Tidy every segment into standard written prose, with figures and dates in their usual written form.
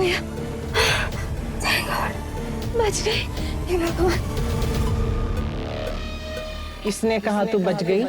भैया, thank God, बच गई। हे भगवान। किसने कहा तू बच गई?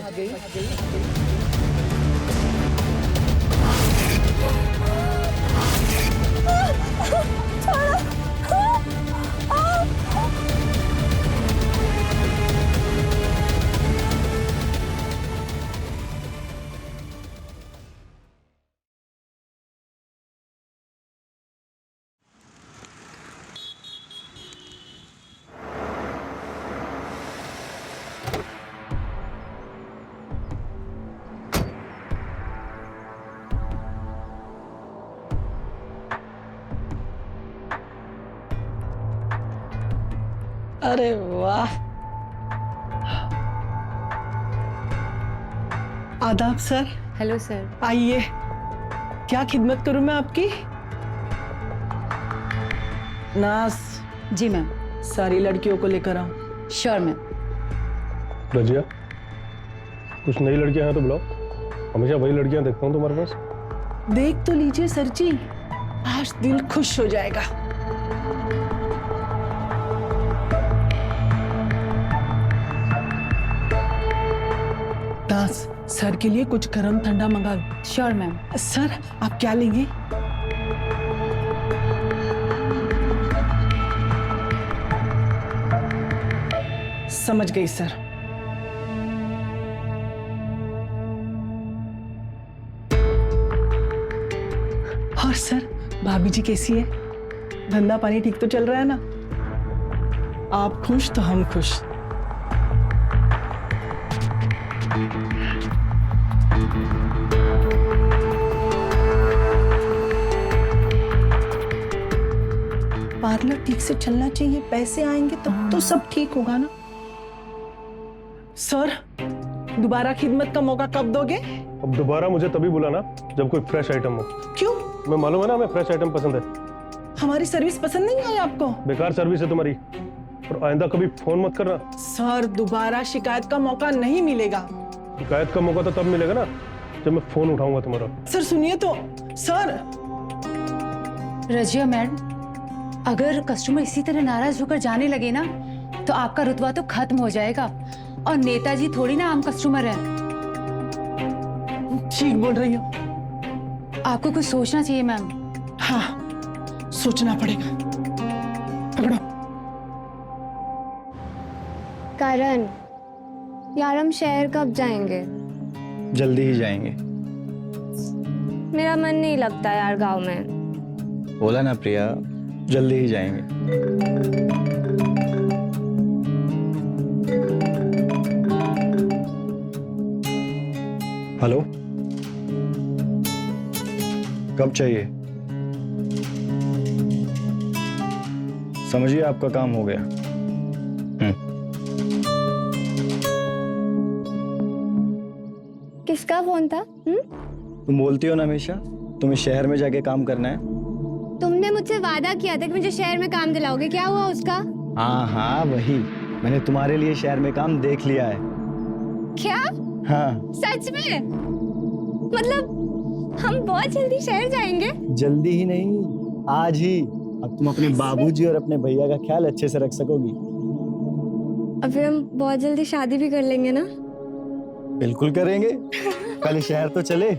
अरे वाह, आदाब सर। Hello sir. आइए, क्या खिदमत करूं मैं आपकी? नास, जी मैम। सारी लड़कियों को लेकर आओ। Sure ma'am. रजिया, कुछ नई लड़कियां हैं तो बुलाओ। हमेशा वही लड़कियां देखता हूँ तुम्हारे पास। देख तो लीजिए सर जी, आज दिल खुश हो जाएगा। दास, सर के लिए कुछ गर्म ठंडा मंगा लो। Sure ma'am. सर, आप क्या लेंगे? समझ गई सर। और सर, भाभी जी कैसी है? धंधा पानी ठीक तो चल रहा है ना? आप खुश तो हम खुश। पार्लर ठीक से चलना चाहिए, पैसे आएंगे तो सब ठीक होगा ना? सर, दोबारा खिदमत का मौका कब दोगे? अब दोबारा मुझे तभी बुलाना जब कोई फ्रेश आइटम हो। क्यों? मैं मालूम है ना, हमें फ्रेश आइटम पसंद है। हमारी सर्विस पसंद नहीं आई आपको? बेकार सर्विस है तुम्हारी, और आइंदा कभी फोन मत करना। सर, दोबारा शिकायत का मौका नहीं मिलेगा। शिकायत का मौका तो तब मिलेगा ना जब मैं फोन उठाऊंगा तुम्हारा। सर सुनिए तो। सर, रजिया मैडम, अगर कस्टमर इसी तरह नाराज होकर जाने लगे ना तो आपका रुतबा तो खत्म हो जाएगा, और नेताजी थोड़ी ना आम कस्टमर है। ठीक बोल रही हो। आपको कुछ सोचना चाहिए मैम। हाँ, सोचना पड़ेगा। पकड़ो। करण, यार हम शहर कब जाएंगे? जल्दी ही जाएंगे। मेरा मन नहीं लगता यार गांव में। बोला ना प्रिया, जल्दी ही जाएंगे। हेलो, कब चाहिए? समझिए आपका काम हो गया। किसका फोन था? तुम बोलती हो ना हमेशा तुम्हें शहर में जाके काम करना है। तुमने मुझसे वादा किया था कि मुझे शहर में काम दिलाओगे, क्या हुआ उसका? हाँ हाँ, वही। मैंने तुम्हारे लिए शहर में काम देख लिया है। क्या? हाँ, सच में? मतलब हम बहुत जल्दी शहर जाएंगे? जल्दी ही नहीं, आज ही। अब तुम अपने बाबूजी और अपने भैया का ख्याल अच्छे से रख सकोगी। अब फिर हम बहुत जल्दी शादी भी कर लेंगे ना? बिल्कुल करेंगे। पहले शहर तो चले।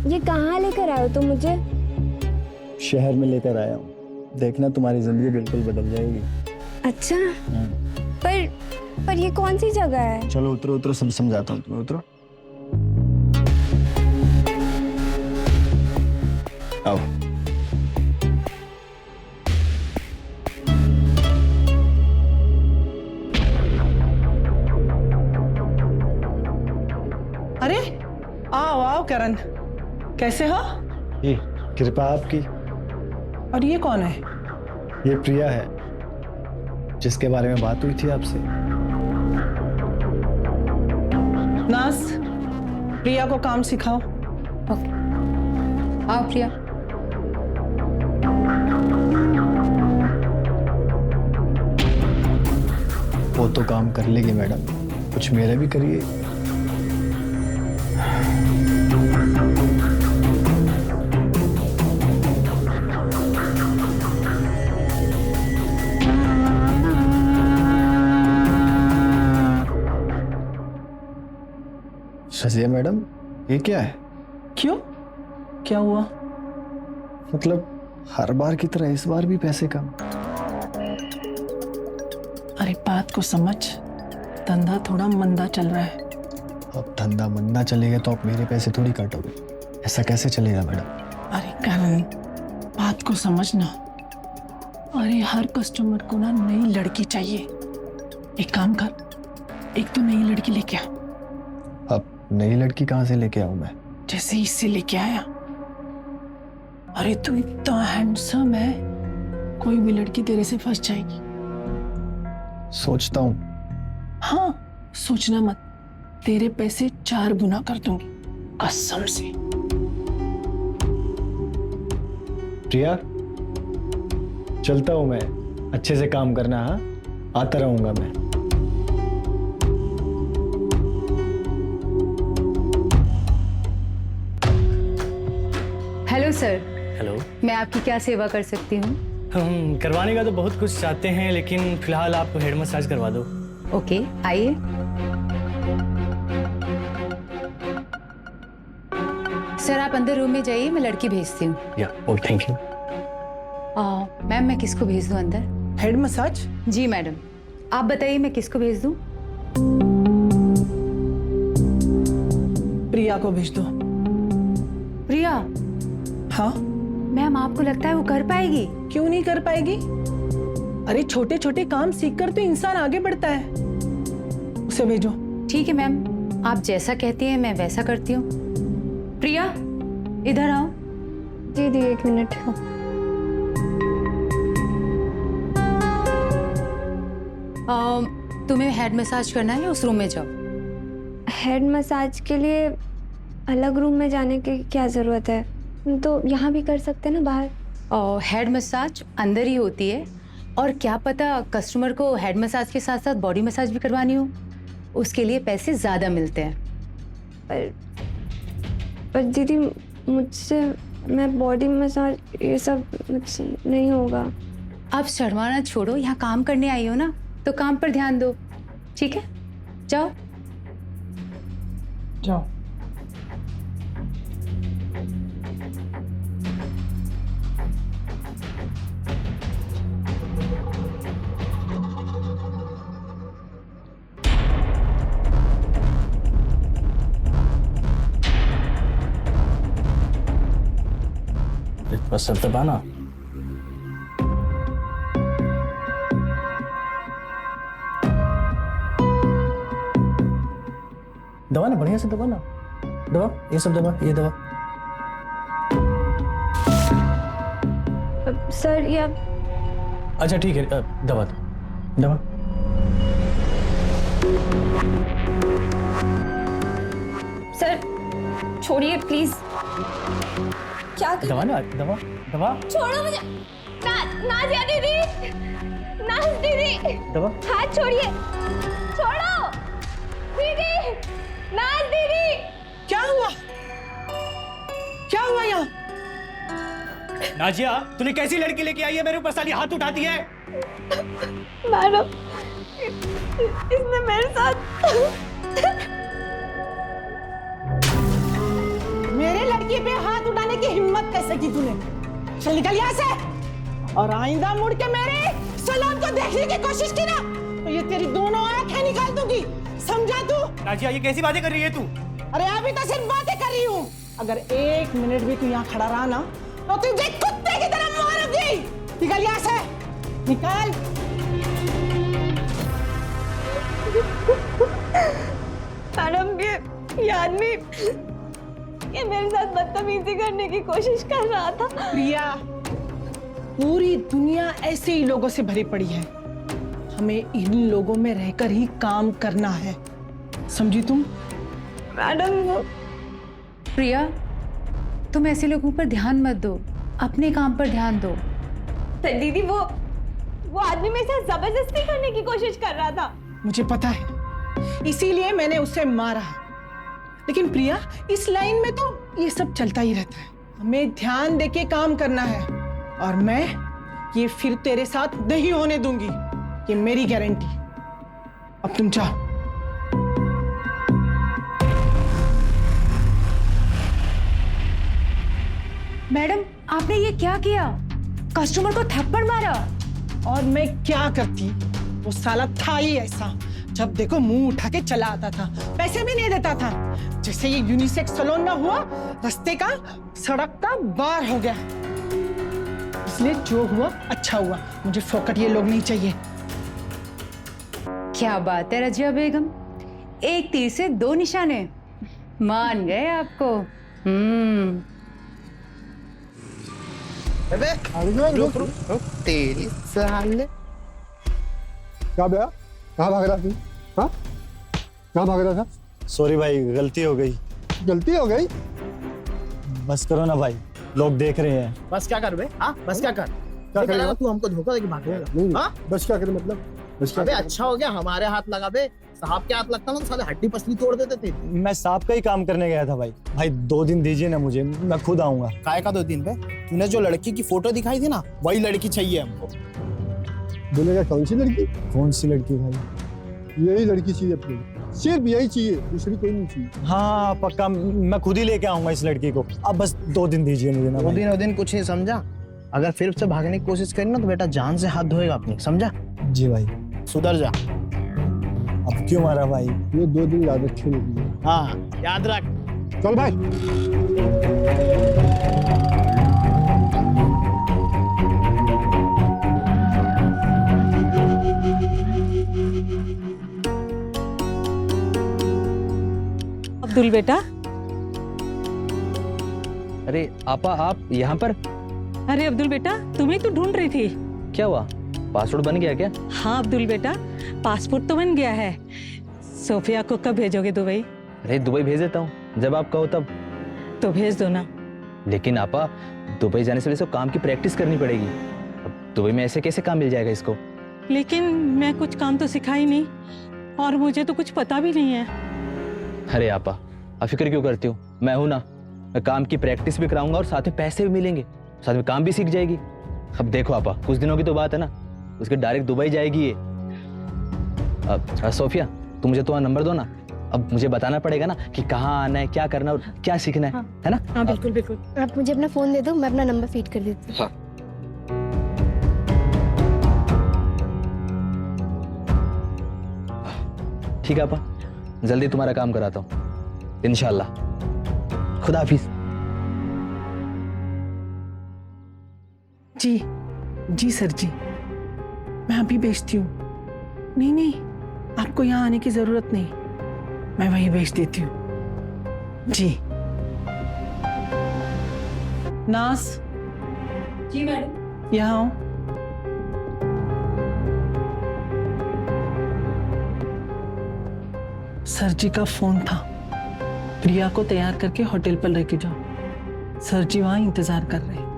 ये कहाँ लेकर आए हो तुम मुझे? शहर में लेकर आया हूँ, देखना तुम्हारी जिंदगी बिल्कुल बदल जाएगी। अच्छा, पर ये कौन सी जगह है? चलो उतरो उतरो, सब समझाता हूँ तुम्हें। उतरो, आओ। अरे आओ आओ करण, कैसे हो? ये कृपा आपकी। और ये कौन है? ये प्रिया है, जिसके बारे में बात हुई थी आपसे। नास, प्रिया को काम सिखाओ। ओके, आओ प्रिया। वो तो काम कर लेगी मैडम, कुछ मेरे भी करिए। रजिया मैडम, ये क्या है? क्यों? क्या हुआ? मतलब हर बार की तरह इस बार भी पैसे कम। अरे बात को समझ, धंधा थोड़ा मंदा चल रहा है। अब धंधा मंदा चलेगा तो अब मेरे पैसे थोड़ी काटोगे, ऐसा कैसे चलेगा मैडम? अरे करण, बात को समझना। अरे हर कस्टमर को ना नई लड़की चाहिए। एक काम कर, एक तो नई लड़की लेके आ। अब नई लड़की कहाँ से लेके आऊं मैं? जैसे इससे लेके आया। अरे तू इतना हैंडसम है, कोई भी लड़की तेरे से फंस जाएगी। सोचता हूँ। हाँ, सोचना मत, तेरे पैसे 4 गुना कर दूंगी कसम से। प्रिया, चलता हूँ मैं, अच्छे से काम करना। हाँ, आता रहूंगा मैं। Hello sir, hello. मैं आपकी क्या सेवा कर सकती हूँ? हम करवाने का तो बहुत कुछ चाहते हैं, लेकिन फिलहाल आप हेड मसाज करवा दो। ओके, आइए। सर आप अंदर रूम में जाइए, मैं लड़की भेजती हूँ। या ओ थैंक यू। मैम मैं किसको भेज दूँ अंदर? Head massage? जी मैडम, आप बताइए मैं किसको भेज दूँ? प्रिया को भेज दो। प्रिया? हाँ? मैम आपको लगता है वो कर पाएगी? क्यों नहीं कर पाएगी? अरे छोटे छोटे काम सीखकर तो इंसान आगे बढ़ता है। उसे भेजो। ठीक है मैम, आप जैसा कहती हैं मैं वैसा करती हूँ। प्रिया इधर आओ। दीदी 1 मिनट। तुम्हें हेड मसाज करना है या उस रूम में जाओ? हेड मसाज के लिए अलग रूम में जाने की क्या ज़रूरत है? तो यहाँ भी कर सकते हैं ना बाहर। हेड मसाज अंदर ही होती है, और क्या पता कस्टमर को हेड मसाज के साथ साथ बॉडी मसाज भी करवानी हो, उसके लिए पैसे ज़्यादा मिलते हैं। पर दीदी मुझसे, मैं बॉडी मसाज ये सब मुझसे नहीं होगा। आप शर्माना छोड़ो, यहाँ काम करने आई हो ना, तो काम पर ध्यान दो, ठीक है? जाओ जाओ। बस सर दबाना। दबा ना, बढ़िया से दबा ना। दबा, ये सब दबा, ये दबा। सर ये आप अच्छा ठीक है, दबा दो, दबा। सर छोड़िए प्लीज। क्या कर... दबा ना, दबा दबा। छोड़ो मुझे। नाज़िया दीदी, नाज़ दीदी, दबा। हाथ छोड़िए। छोड़ो दीदी, नाज़ दीदी। क्या हुआ? क्या हुआ यहाँ? नाजिया, तूने कैसी लड़की लेके आई है, मेरे ऊपर साली हाथ उठाती है? मैडम, इसने मेरे साथ मेरे लड़की पे हाथ उठाने की हिम्मत कैसे की तूने? चल निकल यहाँ से। और आइंदा मुड़ के मेरे सलाम को देखने की कोशिश की ना, तो ये तेरी दोनों आंखें निकाल दूंगी, समझा तू? नाजिया, ये कैसी बातें कर रही है तू? अरे अभी तो सिर्फ बातें कर रही हूँ। अगर 1 मिनट भी तू यहाँ खड़ा रहा ना, तो तुझे कुत्ते की तरह मारूंगी। निकल यहाँ से, निकल। मैडम ये आदमी ये मेरे साथ बदतमीजी करने की कोशिश कर रहा था। प्रिया, पूरी दुनिया ऐसे ही लोगों से भरी पड़ी है। हमें इन लोगों में रहकर ही काम करना है, समझी तुम? मैडम वो प्रिया, तुम ऐसे लोगों पर ध्यान मत दो, अपने काम पर ध्यान दो। पर दीदी वो आदमी मेरे साथ जबरदस्ती करने की कोशिश कर रहा था। मुझे पता है, इसीलिए मैंने उसे मारा। लेकिन प्रिया, इस लाइन में तो ये सब चलता ही रहता है। हमें ध्यान देके काम करना है और मैं ये फिर तेरे साथ नहीं होने दूंगी, ये मेरी गारंटी। अब तुम जाओ। मैडम, आपने ये क्या किया? कस्टमर को थप्पड़ मारा। और मैं क्या करती, वो साला था ही ऐसा, जब देखो मुंह उठा के चला आता था, पैसे भी नहीं देता था। जैसे ये यूनिसेक्स सैलून ना हुआ, रास्ते का सड़क का बार हो गया। इसलिए जो हुआ अच्छा हुआ, मुझे फोकट ये लोग नहीं चाहिए। क्या बात है रजिया बेगम, एक तीर से दो निशाने। मान गए आपको। अबे रुक तेरी साले। क्या भैया, कहाँ भाग रहा तू? हाँ, कहाँ भाग रहा था? सॉरी भाई, गलती हो गई। गलती हो गई? बस करो ना भाई, लोग देख रहे हैं। बस क्या कर बे? हाँ बस क्या कर? क्या करेगा? तू हमको धोखा देके भागेगा? नहीं, हाँ? बस क्या करे मतलब? बस क्या अबे करे? अच्छा हो गया हमारे हाथ लगा बे। साहब के हाथ लगता ना तो साले हड्डी पसली तोड़ देते थे। मैं सांप का ही काम करने गया था भाई। भाई 2 दिन दीजिए ना मुझे, मैं खुद आऊंगा। काय का 2 दिन पे? तूने जो लड़की की फोटो दिखाई थी ना, वही लड़की चाहिए हमको। बोलेगा कौन सी लड़की? कौन सी लड़की भाई? यही लड़की चाहिए अपने, सिर्फ यही चाहिए, दूसरी कोई नहीं चाहिए। हाँ पक्का, मैं खुद ही लेके आऊंगा इस लड़की को। अब बस 2 दिन दीजिए मुझे ना भाई। 2 दिन कुछ नहीं समझा। अगर फिर से भागने की कोशिश करी ना तो बेटा जान से हाथ धोएगा अपनी, समझा? जी भाई। सुधर जा। अब क्यों मारा भाई? ये 2 दिन याद रखे नहीं। हाँ याद रख। चल भाई। अब्दुल बेटा। अरे आपा, आप यहाँ पर? अरे अब्दुल बेटा, तुम्हें तो ढूंढ रही थी। क्या हुआ, पासपोर्ट बन गया क्या? हाँ अब्दुल बेटा, पासपोर्ट तो बन गया है। सोफिया को कब भेजोगे दुबई? अरे दुबई भेज देता हूँ, जब आप कहो तब। तो भेज दो ना। लेकिन आपा, दुबई जाने से पहले इसको काम की प्रैक्टिस करनी पड़ेगी। अब दुबई में ऐसे कैसे काम मिल जाएगा इसको? लेकिन मैं कुछ काम तो सिखाई नहीं और मुझे तो कुछ पता भी नहीं है। अरे आपा, आप फिक्र क्यों करती हो? मैं हूं ना, मैं काम की प्रैक्टिस भी कराऊंगा और साथ में पैसे भी मिलेंगे, साथ में काम भी सीख जाएगी। अब देखो आपा, कुछ दिनों की तो बात है ना, उसके डायरेक्ट दुबई जाएगी ये। अब सोफिया, तुम मुझे तुम्हारा नंबर दो ना। अब मुझे बताना पड़ेगा ना कि कहाँ आना है, क्या करना और क्या सीखना है, है ना? हाँ बिल्कुल बिल्कुल। आप मुझे अपना फोन दे दो, मैं अपना नंबर फीड कर देती हूँ। हाँ। ठीक है आपा, जल्दी तुम्हारा काम कराता हूँ इंशाल्लाह। खुदा हाफिज। जी जी सर जी, मैं अभी भेजती हूँ। नहीं नहीं, आपको यहाँ आने की जरूरत नहीं, मैं वहीं भेज देती हूँ। जी नास। जी मैडम। यहाँ आओ। सर जी का फोन था, प्रिया को तैयार करके होटल पर लेके जाओ। सर जी वहां इंतजार कर रहे हैं।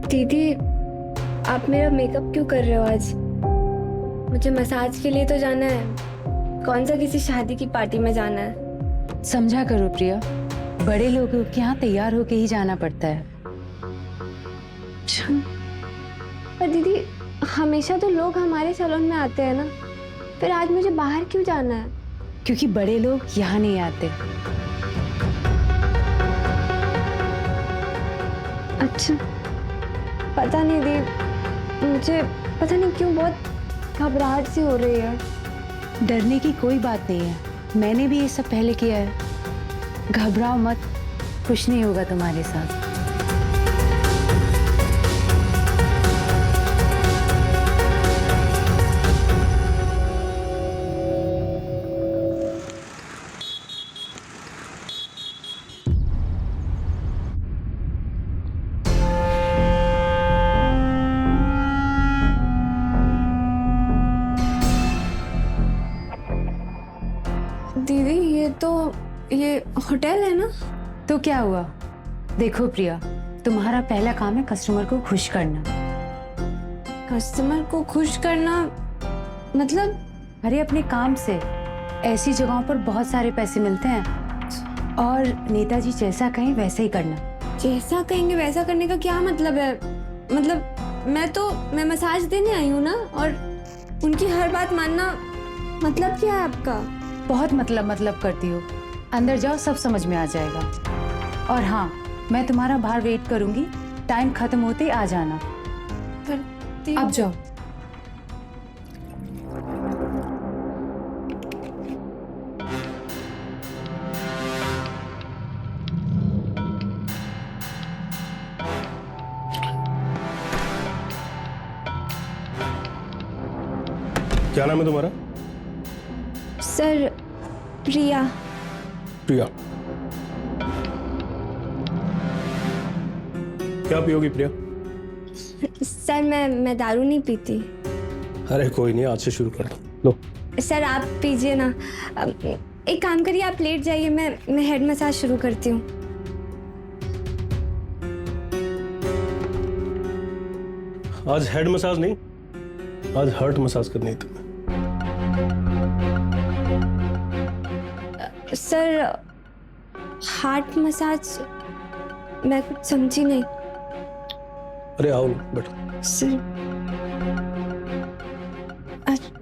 दीदी, आप मेरा मेकअप क्यों कर रहे हो आज? मुझे मसाज के लिए तो जाना है, कौन सा किसी शादी की पार्टी में जाना है। समझा करो प्रिया, बड़े लोगों के यहाँ तैयार होके ही जाना पड़ता है। पर दीदी, हमेशा तो लोग हमारे सैलून में आते हैं ना, फिर आज मुझे बाहर क्यों जाना है? क्योंकि बड़े लोग यहाँ नहीं आते। अच्छा, पता नहीं दी, मुझे पता नहीं क्यों बहुत घबराहट सी हो रही है। डरने की कोई बात नहीं है, मैंने भी ये सब पहले किया है। घबराओ मत, कुछ नहीं होगा तुम्हारे साथ। ये होटल है ना? तो क्या हुआ? देखो प्रिया, तुम्हारा पहला काम है कस्टमर को खुश करना। कस्टमर को खुश करना मतलब? अरे अपने काम से ऐसी जगहों पर बहुत सारे पैसे मिलते हैं और नेताजी जैसा कहें वैसे ही करना। जैसा कहेंगे वैसा करने का क्या मतलब है? मतलब मैं मसाज देने आई हूँ ना, और उनकी हर बात मानना मतलब क्या है आपका? बहुत मतलब करती हो। अंदर जाओ, सब समझ में आ जाएगा। और हाँ, मैं तुम्हारा बाहर वेट करूंगी, टाइम खत्म होते ही आ जाना। अब जाओ। क्या नाम है तुम्हारा? सर, प्रिया। प्रिया। क्या पियोगी प्रिया? सर मैं दारू नहीं पीती। अरे कोई नहीं, आज से शुरू कर लो। सर आप पीजिए ना। एक काम करिए, आप लेट जाइए, मैं हेड मसाज शुरू करती हूँ। आज हेड मसाज नहीं, आज हार्ट मसाज करनी है तुम्हें। सर, हार्ट मसाज मैं कुछ समझी नहीं। अरे आओ बैठो।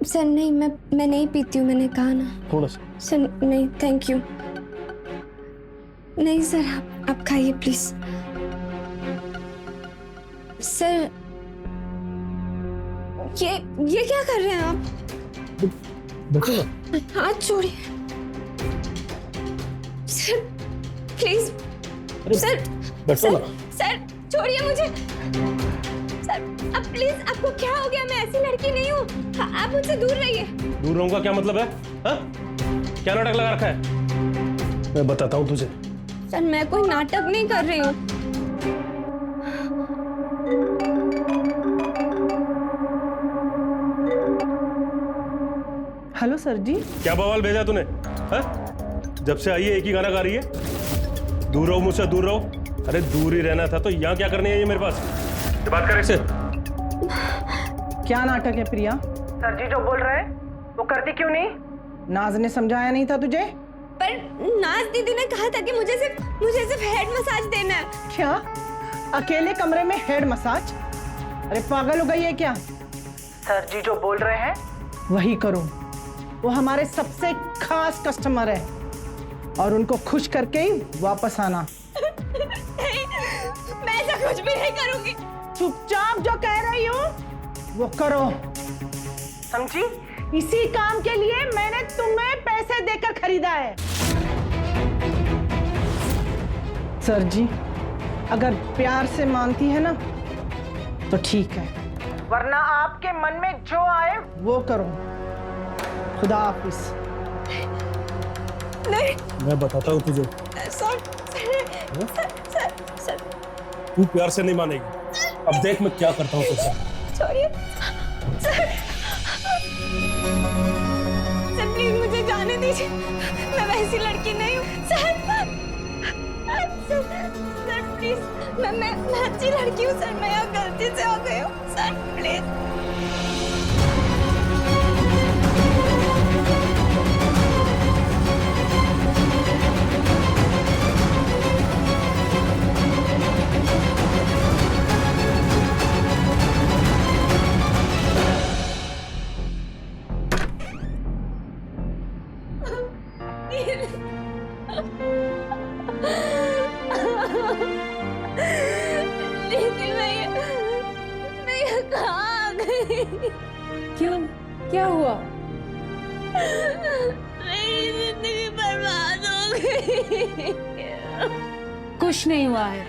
सर नहीं, मैं नहीं पीती हूँ, मैंने कहा ना। थोड़ा सा। सर नहीं, थैंक यू। नहीं सर, आप खाइए प्लीज। सर ये क्या कर रहे हैं आप? बैठो ना। हाथ छोड़िए सर, प्लीज। सर बैठो ना। सर छोड़िए मुझे। सर अब प्लीज, आपको क्या हो गया? मैं ऐसी लड़की नहीं हूँ, आप मुझसे दूर रहिए। दूर रहूं का क्या मतलब है? हा? क्या नाटक लगा रखा है? मैं बताता हूँ तुझे। सर मैं कोई नाटक नहीं कर रही हूँ। हेलो सर जी। क्या बवाल भेजा तूने? हा? जब से आई है एक ही गाना गा रही है, दूर रहो मुझसे, दूर रहो। अरे दूर ही रहना था तो यहाँ क्या करने आई है मेरे पास? ये बात कर इससे। क्या नाटक है प्रिया? सर जी जो बोल रहे हैं वो करती क्यों नहीं? नाज ने समझाया नहीं था तुझे? पर नाज दीदी ने कहा था कि मुझे सिर्फ हेड मसाज देना है। क्या अकेले कमरे में हेड मसाज? अरे पागल हो गई है क्या? सर जी जो बोल रहे हैं वही करो। वो हमारे सबसे खास कस्टमर है और उनको खुश करके ही वापस आना। मैं ऐसा कुछ भी नहीं करूंगी। चुपचाप जो कह रही हूँ वो करो, समझी? इसी काम के लिए मैंने तुम्हें पैसे देकर खरीदा है। सर जी अगर प्यार से मानती है ना तो ठीक है, वरना आपके मन में जो आए वो करो। खुदा हाफिज। नहीं, मैं बताता हूँ तुझे। सर तू प्यार से नहीं मानेगी। अब देख मैं क्या करता हूँ तुझसे। छोड़िए सर, प्लीज मुझे जाने दीजिए। मैं वैसी लड़की नहीं हूँ सर। प्लीज, मैं अच्छी लड़की हूँ सर। मैं यहाँ गलती से आ गई हूँ सर, प्लीज। क्यों? क्या हुआ? मेरी जिंदगी बर्बाद हो गई। कुछ नहीं हुआ है,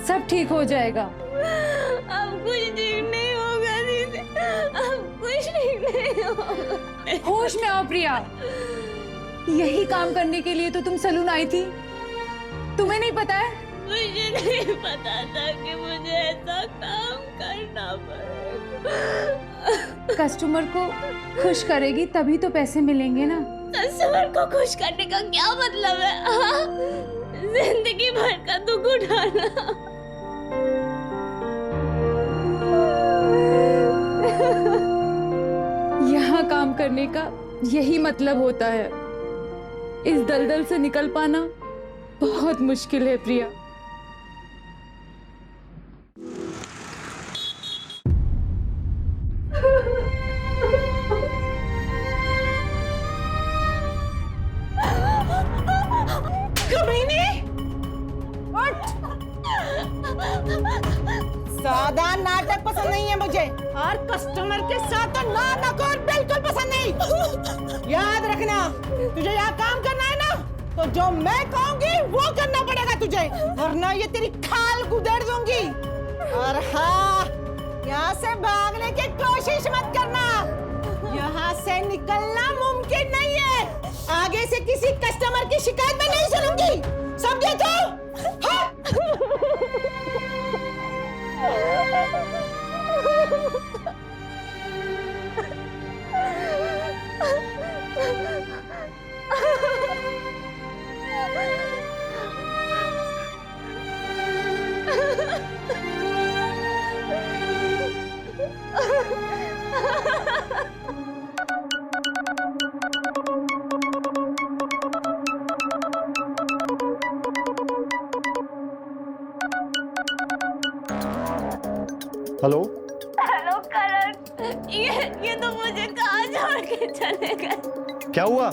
सब ठीक हो जाएगा। अब कुछ ठीक नहीं होगा दीदी, अब कुछ ठीक नहीं होगा। होश में आओ प्रिया। यही काम करने के लिए तो तुम सलून आई थी। तुम्हें नहीं पता है? मुझे नहीं पता था कि मुझे ऐसा काम करना पड़ेगा। कस्टमर को खुश करेगी तभी तो पैसे मिलेंगे ना। कस्टमर को खुश करने का क्या मतलब है? हाँ? जिंदगी भर का दुख उठाना। यहाँ काम करने का यही मतलब होता है। इस दलदल से निकल पाना बहुत मुश्किल है प्रिया। कमीनी, उठ। सादा नाटक पसंद नहीं है मुझे, और कस्टमर के साथ तो नाटक बिल्कुल पसंद नहीं। याद रखना, तुझे यहाँ काम करना है ना, तो जो मैं कहूँगी वो करना पड़ेगा तुझे, वरना ये तेरी खाल गुदड़ दूंगी। और हाँ, यहाँ से भागने की कोशिश मत करना, यहाँ से निकलना मुमकिन नहीं है। आगे से किसी कस्टमर की शिकायत मैं नहीं सुनूंगी, समझे तो? हाँ? हेलो हेलो करण, ये तो मुझे कहाँ छोड़ के चले गए? क्या हुआ?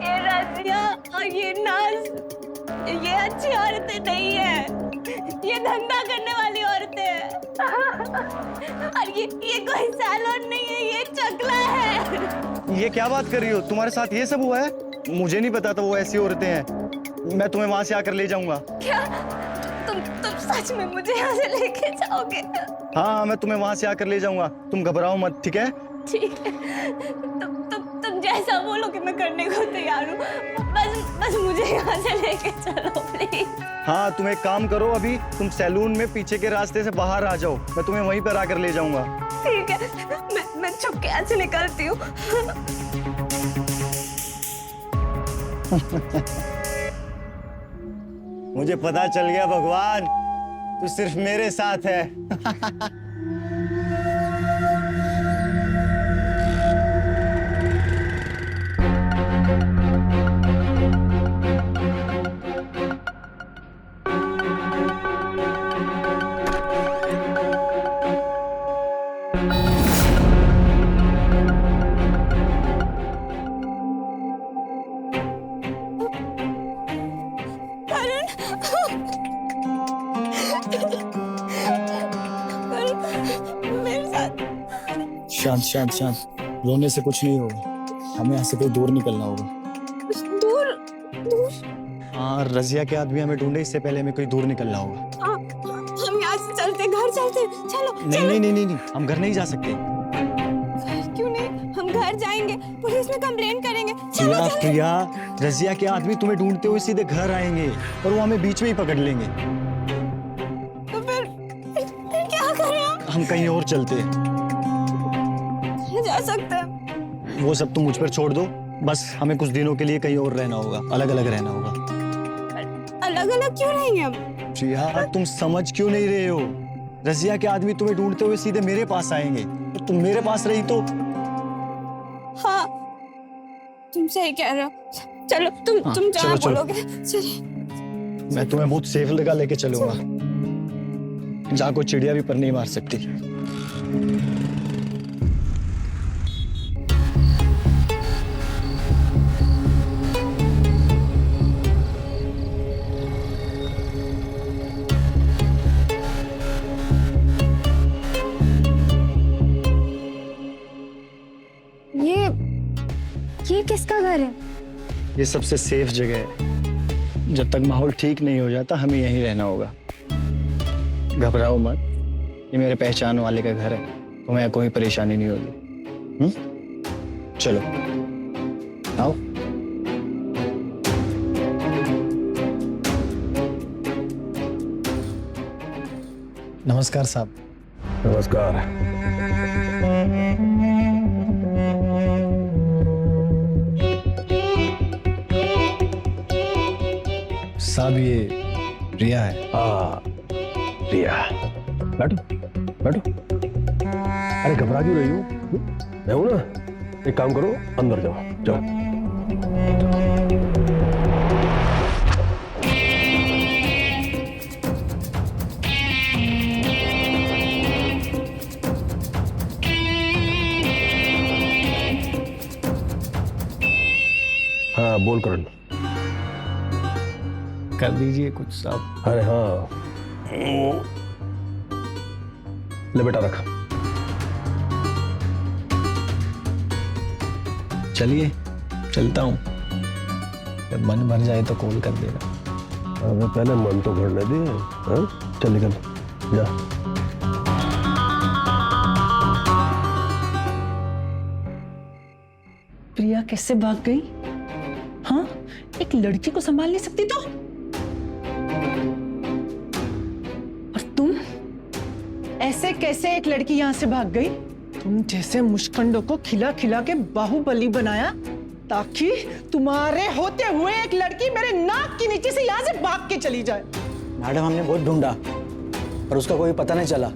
ये रजिया और ये नाज, ये अच्छी औरतें नहीं है, ये धंधा करने वाली औरतें हैं। और ये कोई सैलून नहीं है, ये चकला है। ये क्या बात कर रही हो? तुम्हारे साथ ये सब हुआ है? मुझे नहीं पता था वो ऐसी औरतें हैं। मैं तुम्हें वहां से आकर ले जाऊंगा। क्या तुम सच में मुझे यहाँ से लेके जाओगे? हाँ, मैं तुम्हें वहां से आकर ले जाऊंगा, तुम घबराओ मत, ठीक है? ठीक है, तुम जैसा बोलोगे मैं करने को तैयार हूँ, बस मुझे यहाँ से लेके चलो प्लीज। हाँ, तुम एक काम करो, अभी तुम सैलून में पीछे के रास्ते से बाहर आ जाओ, मैं तुम्हें वहीं पर आकर ले जाऊंगा। ठीक है, मैं चुपके यहाँ से निकलती हूँ। मुझे पता चल गया भगवान, तू सिर्फ मेरे साथ है। शांत शांत शांत, रोने से कुछ नहीं होगा, हमें यहाँ से कोई दूर निकलना होगा। दूर? हाँ, रजिया के आदमी हमें ढूंढे, इससे पहले हमें कोई दूर निकलना होगा। हम यहाँ से चलते, घर चलते, चलो। नहीं, हम घर नहीं जा सकते। क्यों नहीं? हम घर जाएंगे, पुलिस में कंप्लेंट करेंगे। चलो प्रिया, रजिया के आदमी तुम्हें ढूंढते हुए सीधे घर आएंगे और वो हमें बीच में ही पकड़ लेंगे। तो फिर क्या करें हम कहीं और चलते हैं। जा सकते हैं? वो सब तुम मुझ पर छोड़ दो, बस हमें कुछ दिनों के लिए कहीं और रहना होगा, अलग अलग रहना होगा। अलग अलग क्यों रहेंगे हम? प्रिया, तुम समझ क्यों नहीं रहे हो? रजिया के आदमी तुम्हें ढूंढते हुए सीधे मेरे पास आएंगे, तो तुम मेरे पास रही तो। हाँ, तुम सही कह रहे हो। चलो, तुम जहाँ बोलोगे। चलिए। मैं तुम्हें बहुत सेफ जगह लेके चलूंगा, जहाँ कोई चिड़िया भी पर नहीं मार सकती। ये किसका घर है? ये सबसे सेफ जगह है। जब तक माहौल ठीक नहीं हो जाता हमें यहीं रहना होगा। घबराओ मत, ये मेरे पहचान वाले का घर है, तुम्हें कोई परेशानी नहीं होगी। चलो आओ। नमस्कार साहब। नमस्कार। साहब ये प्रिया है। हाँ रिया, बैठो बैठो। अरे घबरा क्यों रही हो? मैं हूं ना। एक काम करो, अंदर जाओ जाओ। हाँ बोल करण। कर दीजिए कुछ साहब। अरे हाँ, ले बेटा रखा। चलिए चलता हूँ, जब मन भर जाए तो कॉल कर देना। अबे पहले मन तो भरने दे। हाँ चल निकल जा। प्रिया कैसे भाग गई? हाँ, एक लड़की को संभाल नहीं सकती तो? और तुम ऐसे कैसे एक लड़की यहां से भाग गई? तुम जैसे मुश्कंडों को खिला खिला के बाहुबली बनाया ताकि तुम्हारे होते हुए एक लड़की मेरे नाक के नीचे से यहां से भाग के चली जाए। मैडम हमने बहुत ढूंढा पर उसका कोई पता नहीं चला।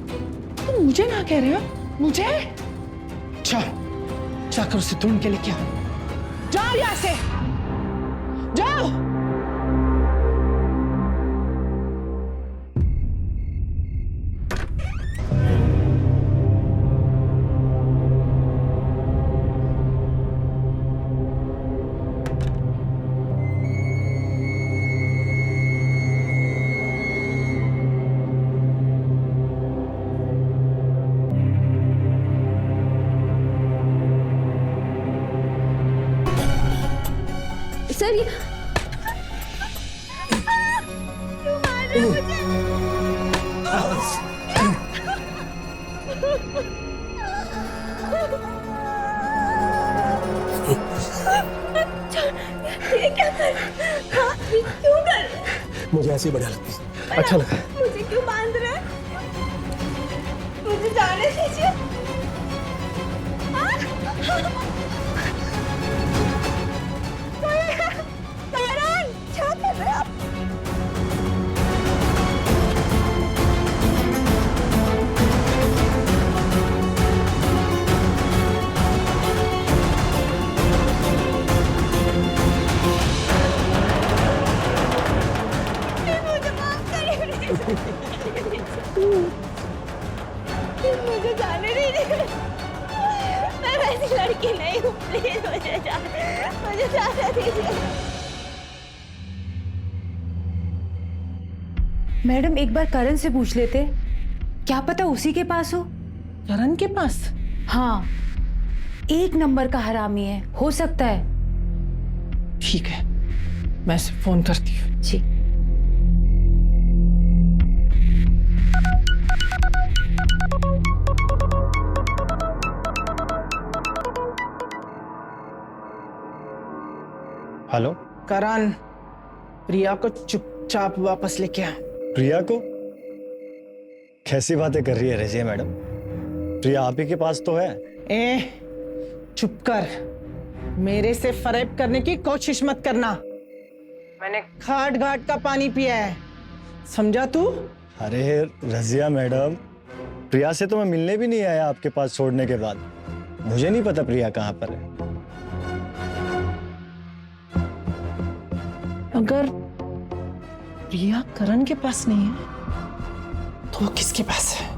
तुम मुझे ना कह रहे हो? मुझे? जाकर उसे ढूंढ के लेके आओ। जाओ यहां से, जाओ। सर ये क्यों मार रहे हो मुझे? ये क्या कर? हाँ, ये क्यों कर रहे हैं? मुझे ऐसे ही बढ़िया लगता है, अच्छा लगा। मुझे क्यों बांध रहे हैं? मुझे जाने दीजिए। करण, क्या कर रहे हैं आप? मुझे माफ करिए। मुझे जाने दीजिए। मैं वैसी लड़की नहीं हूँ, प्लीज मुझे जाने दीजिए। मैडम एक बार करण से पूछ लेते, क्या पता उसी के पास हो। करण के पास? हाँ, एक नंबर का हरामी है, हो सकता है। ठीक है, मैं इसे फोन करती हूँ। जी। हेलो करण, प्रिया को चुपचाप वापस लेके आ। प्रिया को? कैसी बातें कर रही है रजिया मैडम? प्रिया आप ही के पास तो है। चुप कर, मेरे से फरेब करने की कोशिश मत करना। मैंने घाट घाट का पानी पिया है, समझा तू? अरे रजिया मैडम, प्रिया से तो मैं मिलने भी नहीं आया आपके पास छोड़ने के बाद। मुझे नहीं पता प्रिया कहाँ पर है। अगर प्रिया करण के पास नहीं है तो वो किसके पास है?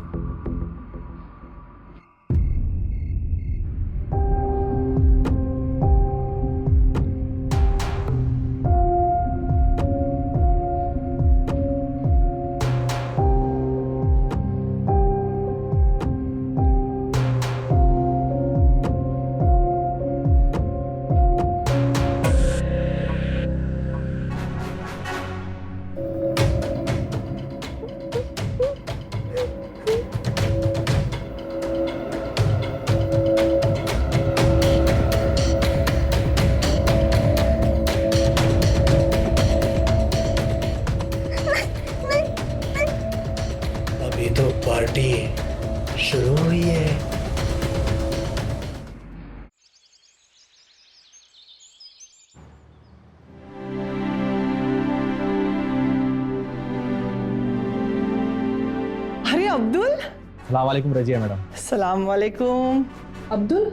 अब्दुल। अस्सलाम वालेकुम रजिया मैडम। सलाम वालेकुम। अब्दुल,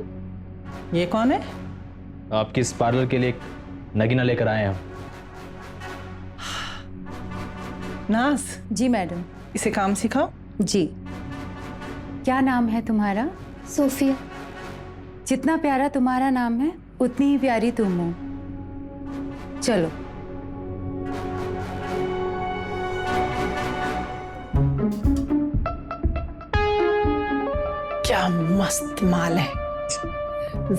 ये कौन है? आपकी इस पार्लर के लिए एक नगीना लेकर आए हैं हम। नाज, जी मैडम। इसे काम सिखाओ। जी। क्या नाम है तुम्हारा? सोफिया। जितना प्यारा तुम्हारा नाम है उतनी ही प्यारी तुम हो। चलो। क्या मस्त माल है।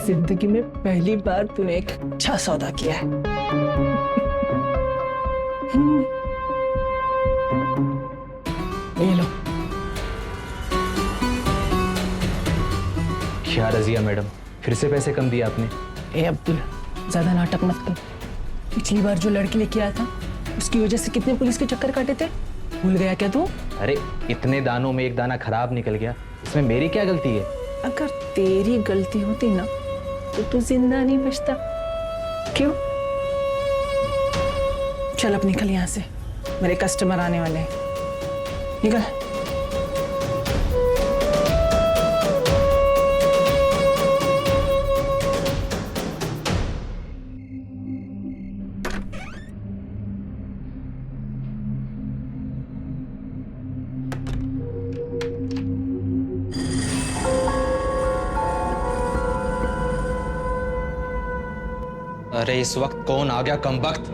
जिंदगी में पहली बार तूने एक अच्छा सौदा किया है। ये लो। क्या रजिया मैडम, फिर से पैसे कम दिए आपने? ए अब्दुल, ज्यादा नाटक मत कर। पिछली बार जो लड़की लेके आया था उसकी वजह से कितने पुलिस के चक्कर काटे थे, भूल गया क्या तू? अरे इतने दानों में एक दाना खराब निकल गया, इसमें मेरी क्या गलती है? अगर तेरी गलती होती ना तो तू जिंदा नहीं बचता। क्यों? चल अब निकल यहाँ से, मेरे कस्टमर आने वाले हैं। निकल। अरे इस वक्त कौन आ गया कमबख्त?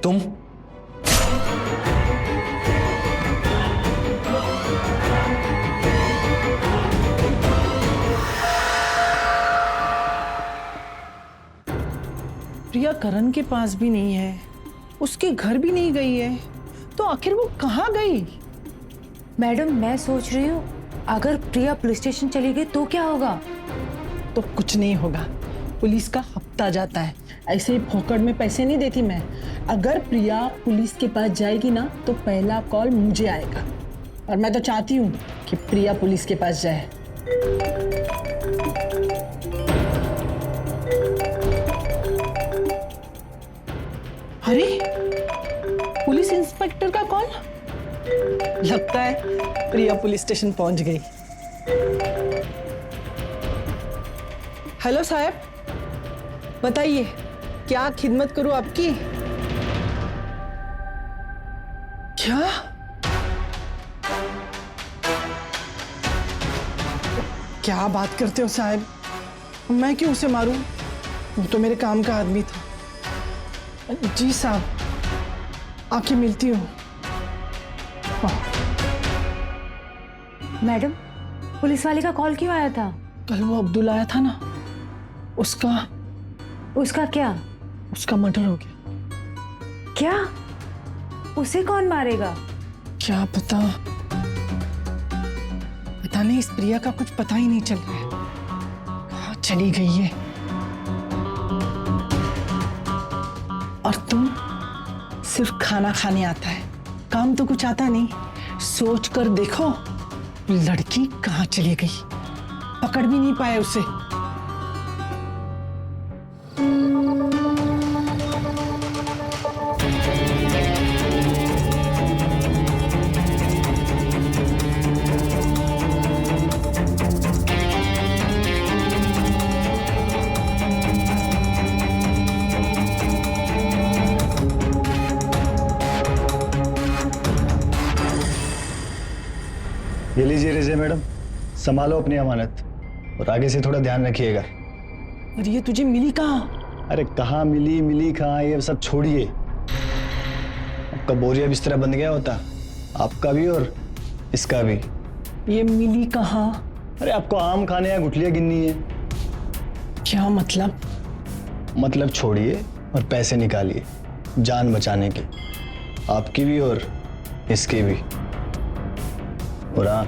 तुम? प्रिया करण के पास भी नहीं है, उसके घर भी नहीं गई है, तो आखिर वो कहाँ गई? मैडम मैं सोच रही हूँ अगर प्रिया पुलिस स्टेशन चली गई तो क्या होगा? तो कुछ नहीं होगा, पुलिस का हफ्ता जाता है, ऐसे ही फोकट में पैसे नहीं देती मैं। अगर प्रिया पुलिस के पास जाएगी ना तो पहला कॉल मुझे आएगा, और मैं तो चाहती हूँ कि प्रिया पुलिस के पास जाए। अरे पुलिस इंस्पेक्टर का कॉल, लगता है प्रिया पुलिस स्टेशन पहुंच गई। हेलो साहब, बताइए क्या खिदमत करूं आपकी? क्या? क्या बात करते हो साहब, मैं क्यों उसे मारूं? वो तो मेरे काम का आदमी था। जी साहब, आके मिलती हूँ। मैडम पुलिस वाले का कॉल क्यों आया था? कल वो अब्दुल आया था ना, उसका क्या? उसका मर्डर हो गया। क्या? उसे कौन मारेगा? क्या पता नहीं, इस प्रिया का कुछ पता ही नहीं चल रहा है, कहाँ चली गई है। और तुम सिर्फ खाना खाने आता है, काम तो कुछ आता नहीं। सोच कर देखो लड़की कहाँ चली गई, पकड़ भी नहीं पाए उसे। ये लीजिए रजिया मैडम, संभालो अपनी अमानत और आगे से थोड़ा ध्यान रखिएगा। और ये तुझे मिली कहाँ? अरे कहाँ मिली कहाँ, ये सब छोड़िए। आपका बोरिया बिस्तरा बन गया होता, आपका भी और इसका भी। ये मिली कहाँ? अरे आपको आम खाने या गुठलियाँ गिननी है? क्या मतलब? मतलब छोड़िए और पैसे निकालिए, जान बचाने के, आपकी भी और इसकी भी। और हाँ,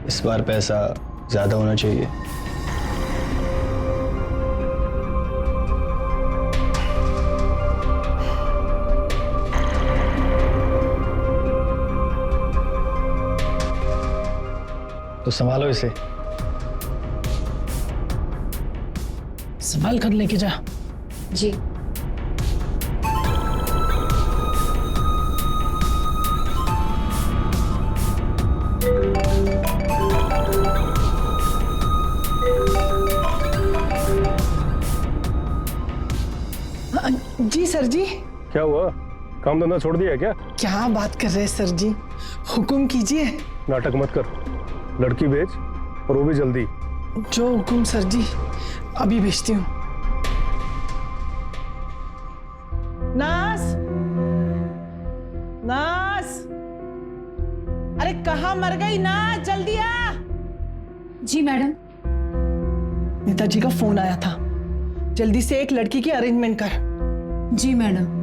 इस बार पैसा ज्यादा होना चाहिए। तो संभालो इसे, संभाल कर लेके जा। जी। जी सर जी। क्या हुआ, काम धंधा छोड़ दिया है क्या? क्या बात कर रहे हैं सर जी, हुक्म कीजिए। नाटक मत कर, लड़की भेज और वो भी जल्दी। जो हुक्म सर जी, अभी भेजती हूँ। नास, नास, अरे कहाँ मर गई नास, जल्दी आ। जी मैडम। नेताजी का फोन आया था, जल्दी से एक लड़की की अरेंजमेंट कर। जी मैडम।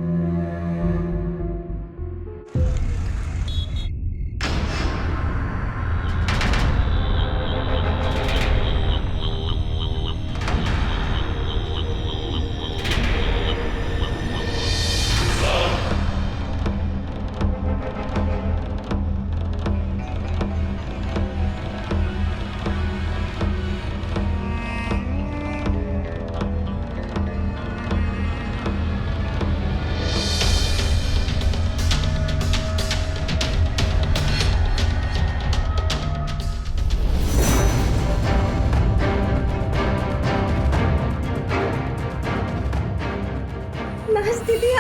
नाज दीदी,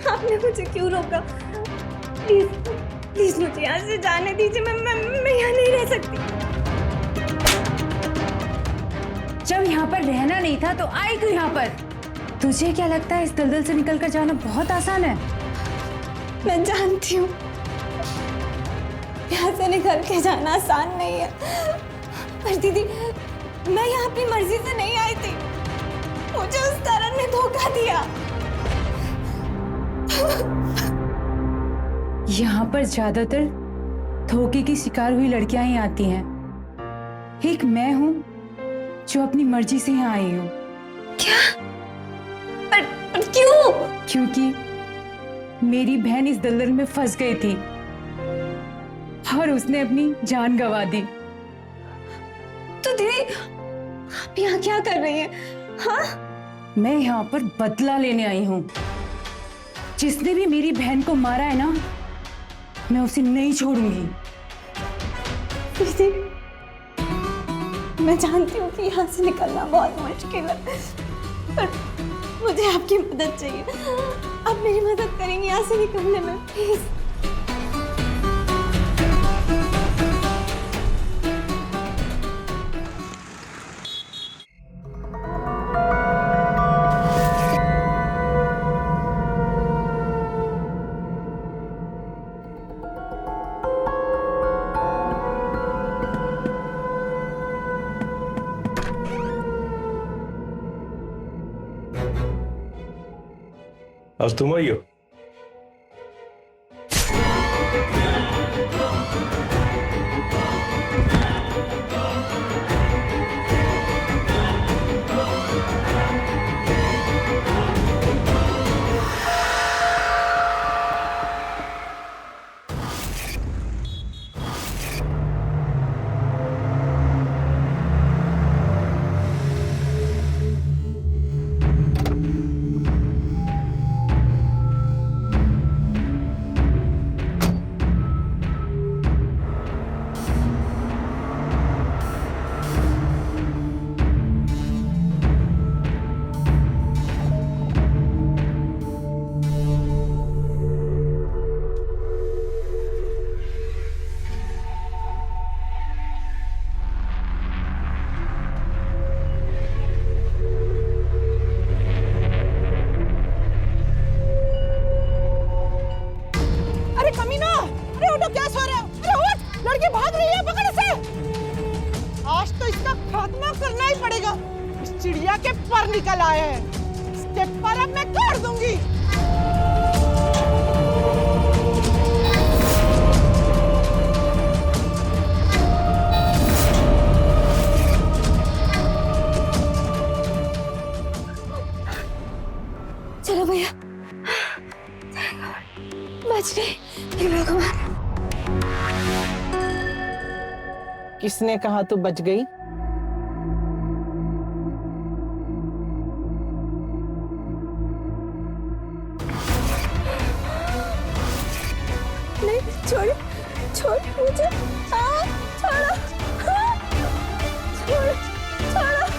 आपने मुझे क्यों रोका? प्लीज प्लीज मुझे यहाँ से जाने दीजिए, मैं यहाँ नहीं रह सकती। जब यहाँ पर रहना नहीं था तो आई क्यों यहाँ पर? तुझे क्या लगता है इस दलदल से निकलकर जाना बहुत आसान है? मैं जानती हूँ यहाँ से निकल के जाना आसान नहीं है, पर दीदी मैं यहाँ अपनी मर्जी से नहीं आई थी, मुझे उस तरह ने धोखा दिया। यहाँ पर ज्यादातर धोखे की शिकार हुई लड़कियां ही आती हैं। एक मैं हूँ जो अपनी मर्जी से यहाँ आई हूँ। क्या? पर क्यों? क्योंकि मेरी बहन इस दलदल में फंस गई थी और उसने अपनी जान गंवा दी। तो दीदी आप यहाँ क्या कर रही हैं? हाँ? मैं यहाँ पर बदला लेने आई हूँ। जिसने भी मेरी बहन को मारा है ना, मैं उसे नहीं छोड़ूंगी। दीदी मैं जानती हूँ कि यहाँ से निकलना बहुत मुश्किल है, पर मुझे आपकी मदद चाहिए। आप मेरी मदद करेंगे यहाँ से निकलने में, प्लीज। आज तुम आई हो? चिड़िया के पर निकल आए हैं, इसके पर अब मैं काट दूंगी। चलो भैया, बच गए। हे भगवान। किसने कहा तू बच गई? नहीं, छोड़ छोड़ मुझे, छोड़ो, छोड़ो, छोड़ो।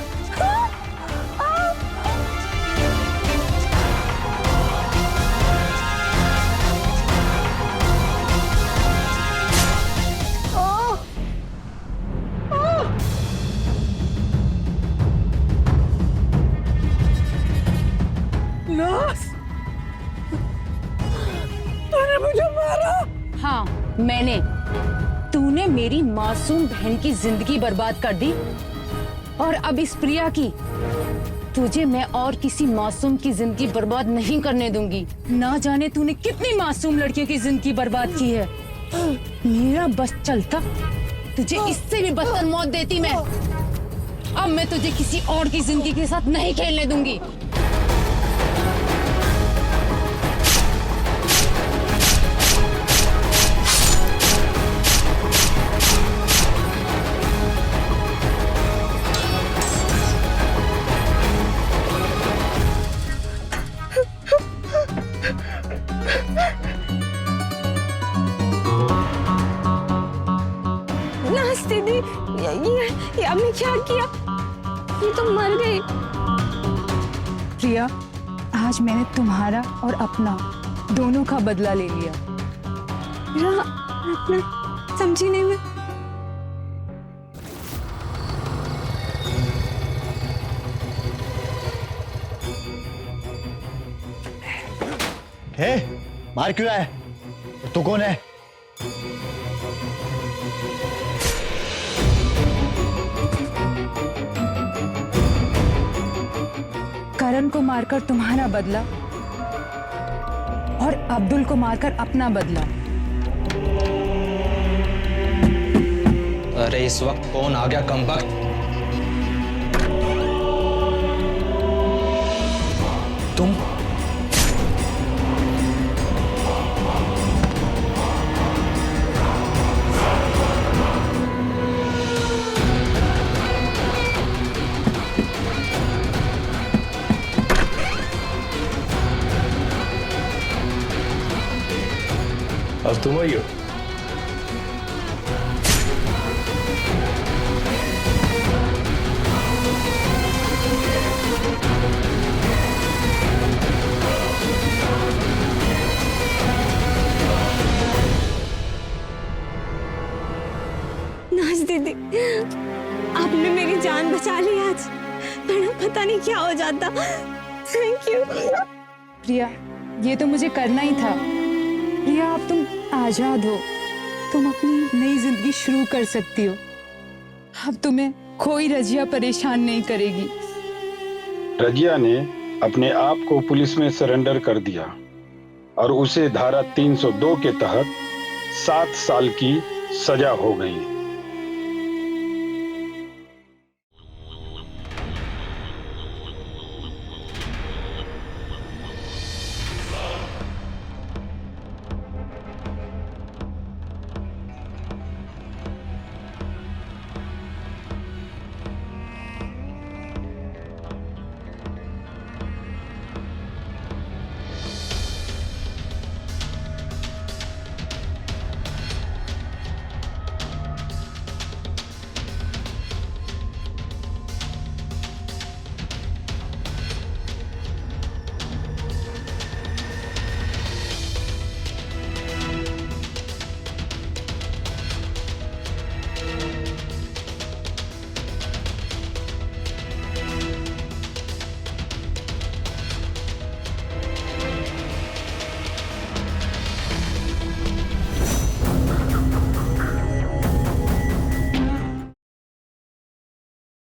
मासूम बहन की जिंदगी बर्बाद कर दी और अब इस प्रिया की। तुझे मैं और किसी मासूम की जिंदगी बर्बाद नहीं करने दूंगी। ना जाने तूने कितनी मासूम लड़कियों की जिंदगी बर्बाद की है। मेरा बस चलता तुझे इससे भी बदतर मौत देती मैं। अब मैं तुझे किसी और की जिंदगी के साथ नहीं खेलने दूंगी। नाज दीदी, ये हमने क्या किया? ये तो मर गई। प्रिया, आज मैंने तुम्हारा और अपना दोनों का बदला ले लिया। मेरा अपना समझी नहीं मैं। हे, बाहर क्यों आया? तू कौन है? करण को मारकर तुम्हारा बदला और अब्दुल को मारकर अपना बदला। अरे इस वक्त कौन आ गया कमबख्त? तुम? अब तुम आई हो? नाज दीदी, आपने मेरी जान बचा ली आज, वरना पता नहीं क्या हो जाता। Thank you. प्रिया, ये तो मुझे करना ही था। प्रिया, अब तुम आजाद हो। तुम अपनी नई जिंदगी शुरू कर सकती हो। अब तुम्हें कोई रजिया परेशान नहीं करेगी। रजिया ने अपने आप को पुलिस में सरेंडर कर दिया और उसे धारा 302 के तहत 7 साल की सजा हो गई।